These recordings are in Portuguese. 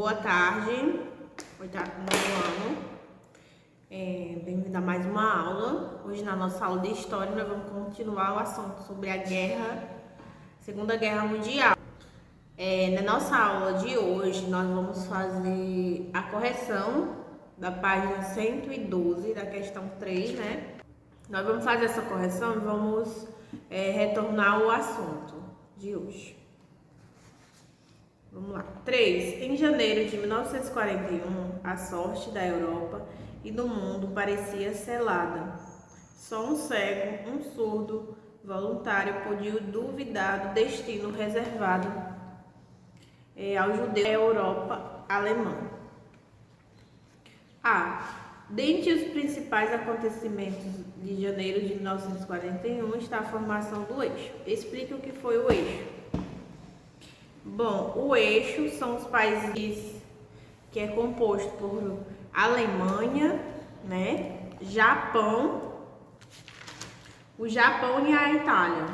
Boa tarde, oitavo ano. Bem-vindo a mais uma aula. Hoje na nossa aula de História nós vamos continuar o assunto sobre a Segunda Guerra Mundial. Na nossa aula de hoje nós vamos fazer a correção da página 112 da questão 3, né? Nós vamos fazer essa correção e vamos retornar ao assunto de hoje. Vamos lá. 3. Em janeiro de 1941, a sorte da Europa e do mundo parecia selada. Só um cego, um surdo voluntário podia duvidar do destino reservado aos judeus da Europa alemã. Dentre os principais acontecimentos de janeiro de 1941 está a formação do eixo. Explique o que foi o eixo. Bom, o eixo são os países que é composto por Alemanha, né, Japão, o Japão e a Itália,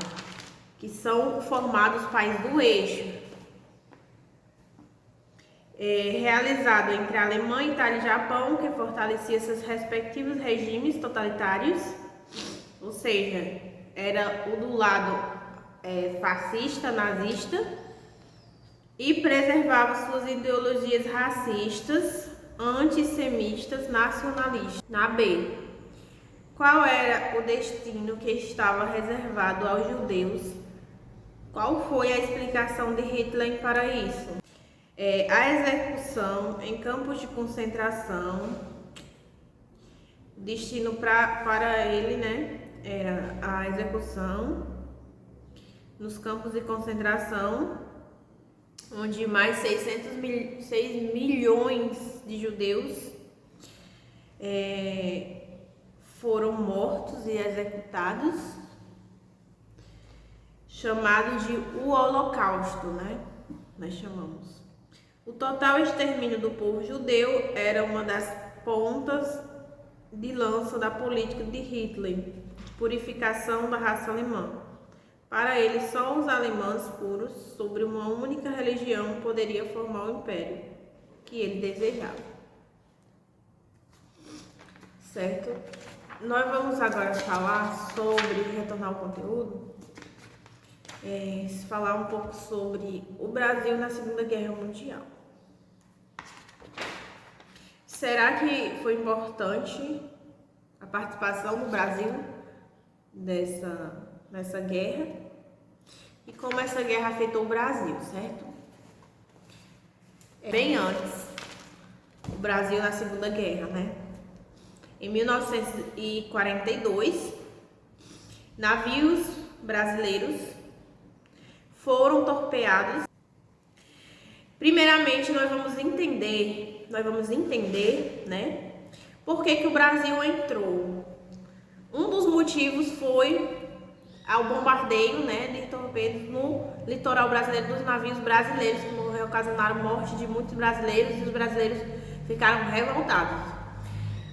que são formados os países do eixo. Realizado entre a Alemanha, Itália e Japão, que fortalecia seus respectivos regimes totalitários, ou seja, era o do lado fascista, nazista, e preservava suas ideologias racistas, antissemitas, nacionalistas. Na B, qual era o destino que estava reservado aos judeus? Qual foi a explicação de Hitler para isso? A execução em campos de concentração. O destino para ele, né, era a execução nos campos de concentração, onde mais 6 milhões de judeus foram mortos e executados, chamado de o Holocausto, né? Nós chamamos. O total extermínio do povo judeu era uma das pontas de lança da política de Hitler, de purificação da raça alemã. Para ele, só os alemães puros, sobre uma única religião, poderia formar o império que ele desejava. Certo? Nós vamos agora falar sobre, retornar ao conteúdo, falar um pouco sobre o Brasil na Segunda Guerra Mundial. Será que foi importante a participação do Brasil nessa guerra e como essa guerra afetou o Brasil, certo? Bem antes, o Brasil na Segunda Guerra, né? Em 1942, navios brasileiros foram torpeados. Primeiramente, nós vamos entender, né, por que o Brasil entrou. Um dos motivos foi ao bombardeio, né, de torpedos no litoral brasileiro dos navios brasileiros, que ocasionaram a morte de muitos brasileiros e os brasileiros ficaram revoltados.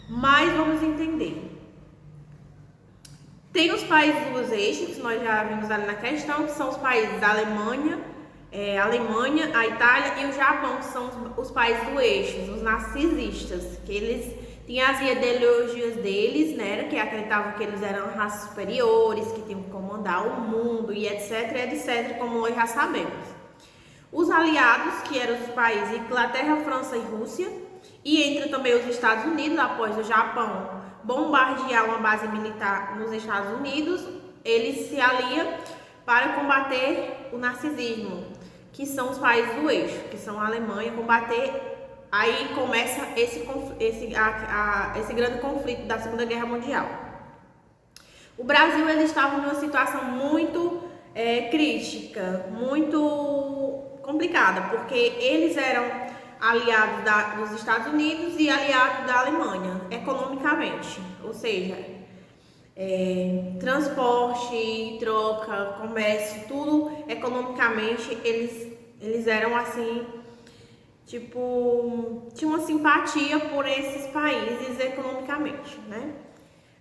Mas vamos entender. Tem os países dos eixos, que nós já vimos ali na questão, que são os países da Alemanha, a Itália e o Japão, que são os países do eixo, os nazistas, que eles tinham as ideologias deles, né, que acreditavam que eles eram raças superiores, que tinham que comandar o mundo e etc, como nós já sabemos. Os aliados, que eram os países Inglaterra, França e Rússia, e entra também os Estados Unidos, após o Japão bombardear uma base militar nos Estados Unidos, eles se aliam para combater o nazismo, que são os países do eixo, que são a Alemanha, combater. Aí começa esse grande conflito da Segunda Guerra Mundial. O Brasil ele estava numa situação muito crítica, muito complicada, porque eles eram aliados dos Estados Unidos e aliados da Alemanha, economicamente. Ou seja, transporte, troca, comércio, tudo economicamente, eles eram assim, tipo, tinha uma simpatia por esses países economicamente, né?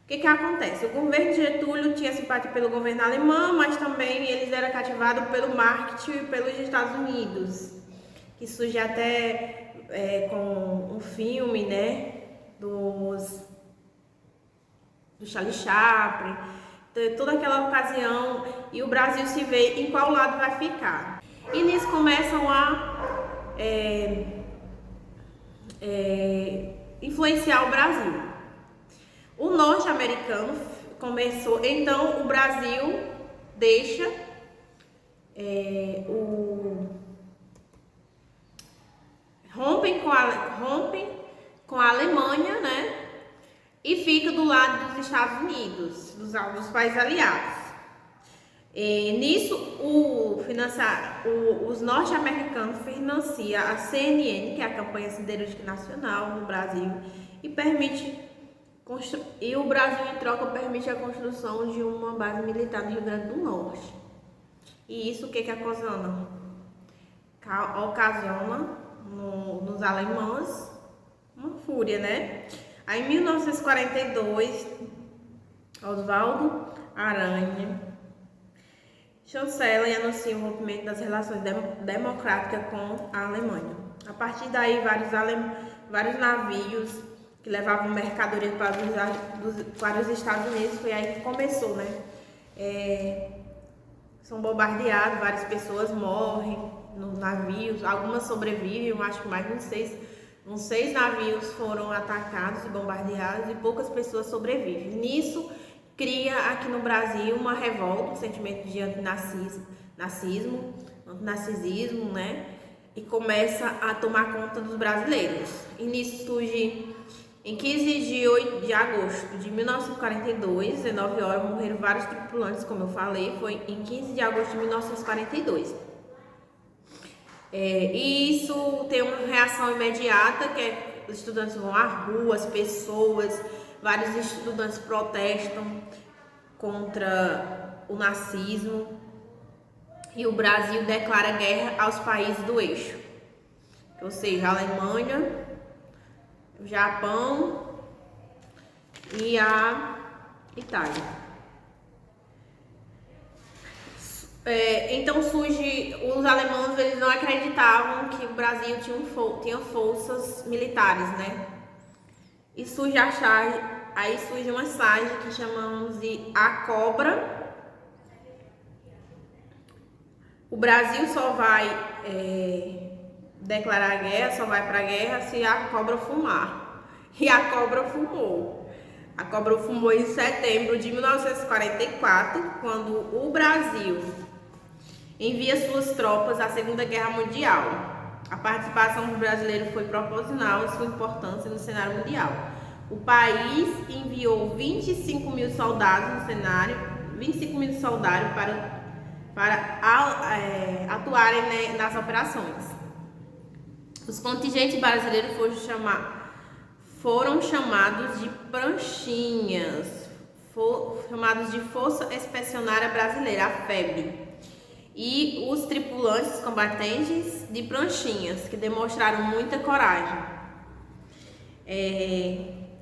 O que acontece? O governo de Getúlio tinha simpatia pelo governo alemão, mas também eles eram cativados pelo marketing pelos Estados Unidos, que surge até com um filme, né, do Charlie Chaplin, toda aquela ocasião, e o Brasil se vê em qual lado vai ficar. E nisso começam a influenciar o Brasil. O norte-americano começou, então o Brasil deixa rompem com a Alemanha, né? E fica do lado dos Estados Unidos, dos países aliados. Nisso, os norte-americanos financiam a CNN, que é a Campanha Siderúrgica Nacional no Brasil, e o Brasil, em troca, permite a construção de uma base militar no Rio Grande do Norte. E isso o que ocasiona? Ocasiona nos alemães uma fúria, né? Aí, em 1942, Oswaldo Aranha chancela e anuncia o rompimento das relações democráticas com a Alemanha. A partir daí, vários navios que levavam mercadoria para os Estados Unidos, foi aí que começou, né? São bombardeados, várias pessoas morrem nos navios, algumas sobrevivem, acho que mais uns seis navios foram atacados e bombardeados e poucas pessoas sobrevivem. Nisso, cria aqui no Brasil uma revolta, um sentimento de antinarcisismo, né? E começa a tomar conta dos brasileiros. E nisso surge, em 15 de agosto de 1942, 19 horas, morreram vários tripulantes, como eu falei, foi em 15 de agosto de 1942. E isso tem uma reação imediata, que os estudantes vão à rua, as pessoas, vários estudantes protestam contra o nazismo e o Brasil declara guerra aos países do eixo, ou seja, a Alemanha, o Japão e a Itália. Então os alemães, eles não acreditavam que o Brasil tinha forças militares, né? E surge uma charge que chamamos de a cobra. O Brasil só vai declarar guerra, só vai para a guerra se a cobra fumar. E a cobra fumou. A cobra fumou em setembro de 1944, quando o Brasil envia suas tropas à Segunda Guerra Mundial. A participação do brasileiro foi proporcional à sua importância no cenário mundial. O país enviou 25 mil soldados para atuarem, né, nas operações. Os contingentes brasileiros foram chamados de pranchinhas, chamados de Força Expedicionária Brasileira, a FEB. E os tripulantes combatentes de pranchinhas, que demonstraram muita coragem.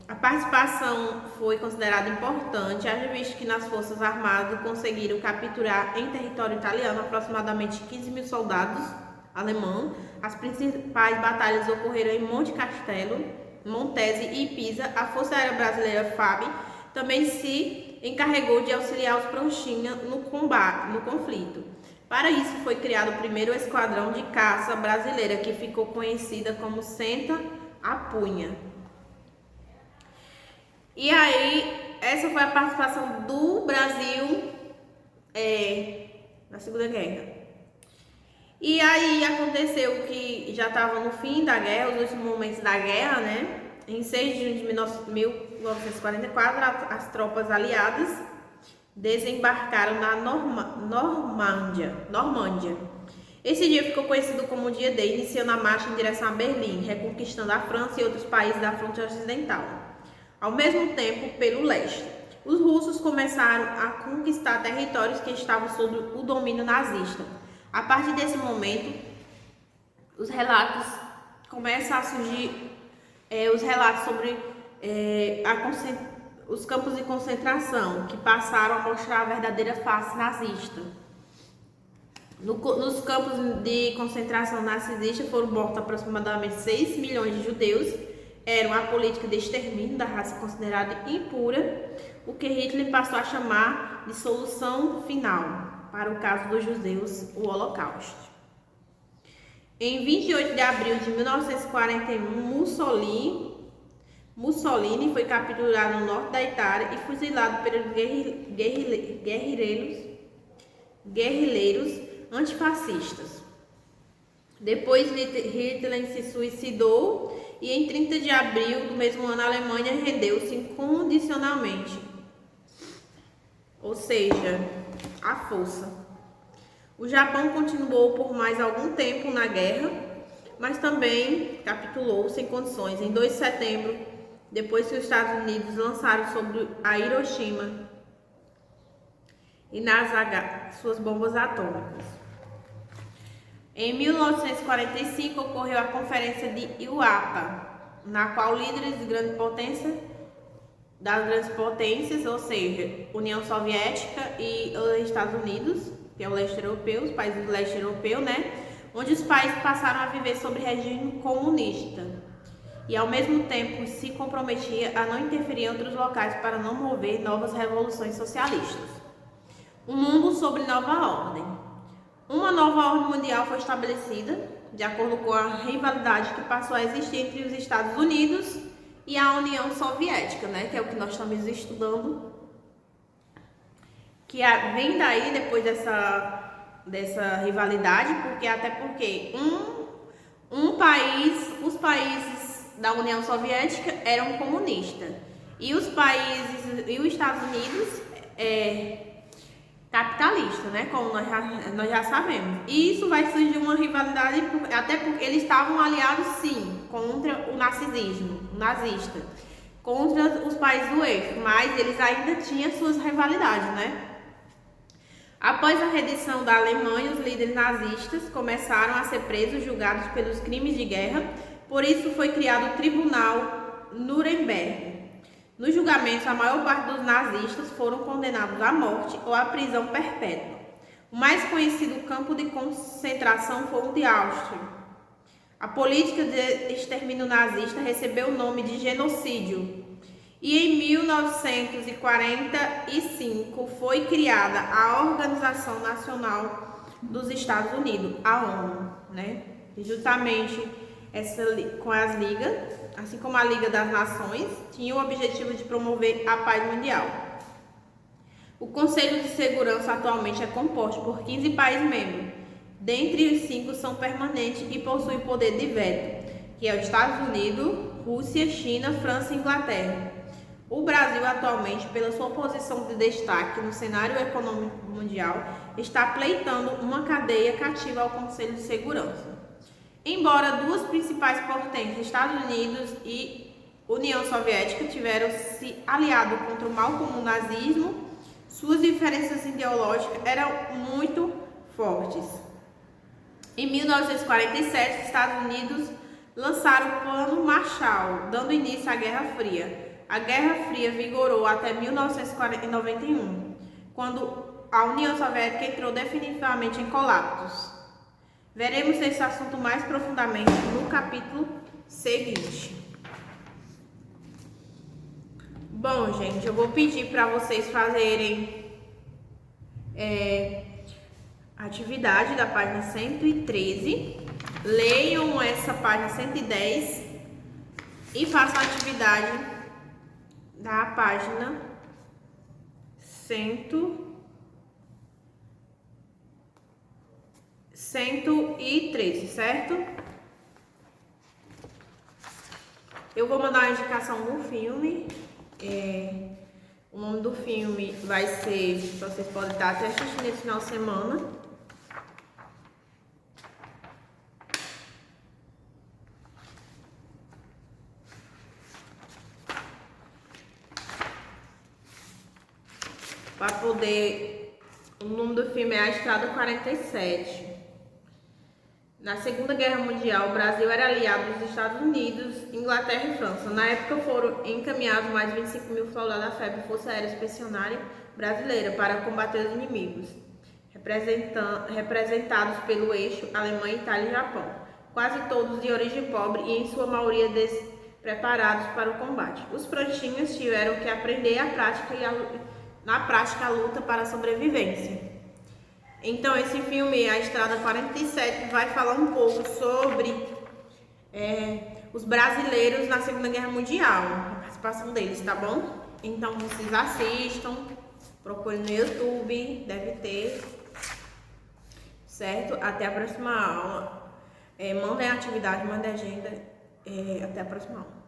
A participação foi considerada importante, haja visto que nas Forças Armadas conseguiram capturar em território italiano aproximadamente 15 mil soldados alemães. As principais batalhas ocorreram em Monte Castelo, Montese e Pisa. A Força Aérea Brasileira, FAB, também se encarregou de auxiliar os pranchinhas no conflito. Para isso, foi criado o primeiro esquadrão de caça brasileira, que ficou conhecida como Senta a Punha. E aí, essa foi a participação do Brasil na Segunda Guerra. E aí aconteceu que já estava no fim da guerra, os últimos momentos da guerra, né? Em 6 de junho de 1944, as tropas aliadas desembarcaram na Normândia. Esse dia ficou conhecido como o Dia D, iniciando a marcha em direção a Berlim, reconquistando a França e outros países da fronteira ocidental. Ao mesmo tempo, pelo leste, os russos começaram a conquistar territórios que estavam sob o domínio nazista. A partir desse momento, os relatos começam a surgir, os relatos sobre os campos de concentração, que passaram a mostrar a verdadeira face nazista. Nos campos de concentração nazista foram mortos aproximadamente 6 milhões de judeus. Era uma política de extermínio da raça considerada impura, o que Hitler passou a chamar de solução final para o caso dos judeus, o Holocausto. Em 28 de abril de 1941, Mussolini foi capturado no norte da Itália e fuzilado pelos guerrilheiros antifascistas. Depois, Hitler se suicidou e em 30 de abril do mesmo ano a Alemanha rendeu-se incondicionalmente, ou seja, à força. O Japão continuou por mais algum tempo na guerra, mas também capitulou sem condições em 2 de setembro, depois que os Estados Unidos lançaram sobre a Hiroshima e Nagasaki suas bombas atômicas. Em 1945 ocorreu a Conferência de Iuapa, na qual líderes das grandes potências, ou seja, União Soviética e os Estados Unidos, que é o leste europeu, os países do leste europeu, onde os países passaram a viver sob regime comunista e ao mesmo tempo se comprometia a não interferir em outros locais para não mover novas revoluções socialistas. Um mundo sob nova ordem. Uma nova ordem mundial foi estabelecida, de acordo com a rivalidade que passou a existir entre os Estados Unidos e a União Soviética, que é o que nós estamos estudando, que vem daí depois dessa rivalidade, porque os países da União Soviética eram comunistas e os Estados Unidos capitalista, como nós já sabemos. E isso vai surgir uma rivalidade, até porque eles estavam aliados, sim, contra o nazista, contra os países do eixo, mas eles ainda tinham suas rivalidades, Após a rendição da Alemanha, os líderes nazistas começaram a ser presos e julgados pelos crimes de guerra, por isso foi criado o Tribunal Nuremberg. Nos julgamentos, a maior parte dos nazistas foram condenados à morte ou à prisão perpétua. O mais conhecido campo de concentração foi o de Auschwitz. A política de extermínio nazista recebeu o nome de genocídio. E em 1945 foi criada a Organização Nacional dos Estados Unidos, a ONU, E justamente com as ligas, assim como a Liga das Nações, tinha o objetivo de promover a paz mundial. O Conselho de Segurança atualmente é composto por 15 países membros. Dentre os 5 são permanentes e possuem poder de veto, que é os Estados Unidos, Rússia, China, França e Inglaterra. O Brasil, atualmente, pela sua posição de destaque no cenário econômico mundial, está pleitando uma cadeia cativa ao Conselho de Segurança. Embora duas principais potências, Estados Unidos e União Soviética, tiveram se aliado contra o mal comum nazismo, suas diferenças ideológicas eram muito fortes. Em 1947, os Estados Unidos lançaram o Plano Marshall, dando início à Guerra Fria. A Guerra Fria vigorou até 1991, quando a União Soviética entrou definitivamente em colapso. Veremos esse assunto mais profundamente no capítulo seguinte. Bom, gente, eu vou pedir para vocês fazerem a atividade da página 113. Leiam essa página 110 e façam a atividade da página 113, certo? Eu vou mandar uma indicação do filme. O nome do filme vai ser, vocês podem estar até assistindo esse final de semana. Para poder... O nome do filme é A Estrada 47. Na Segunda Guerra Mundial, o Brasil era aliado dos Estados Unidos, Inglaterra e França. Na época foram encaminhados mais de 25.000 soldados da FEB, Força Aérea Expedicionária Brasileira, para combater os inimigos. representados pelo eixo Alemanha, Itália e Japão, quase todos de origem pobre e em sua maioria despreparados para o combate. Os prontinhos tiveram que aprender na prática a luta para a sobrevivência. Então esse filme, A Estrada 47, vai falar um pouco sobre os brasileiros na Segunda Guerra Mundial, a participação deles, tá bom? Então vocês assistam, procurem no YouTube, deve ter, certo? Até a próxima aula. Mandem a atividade, mandem a agenda. Até a próxima aula.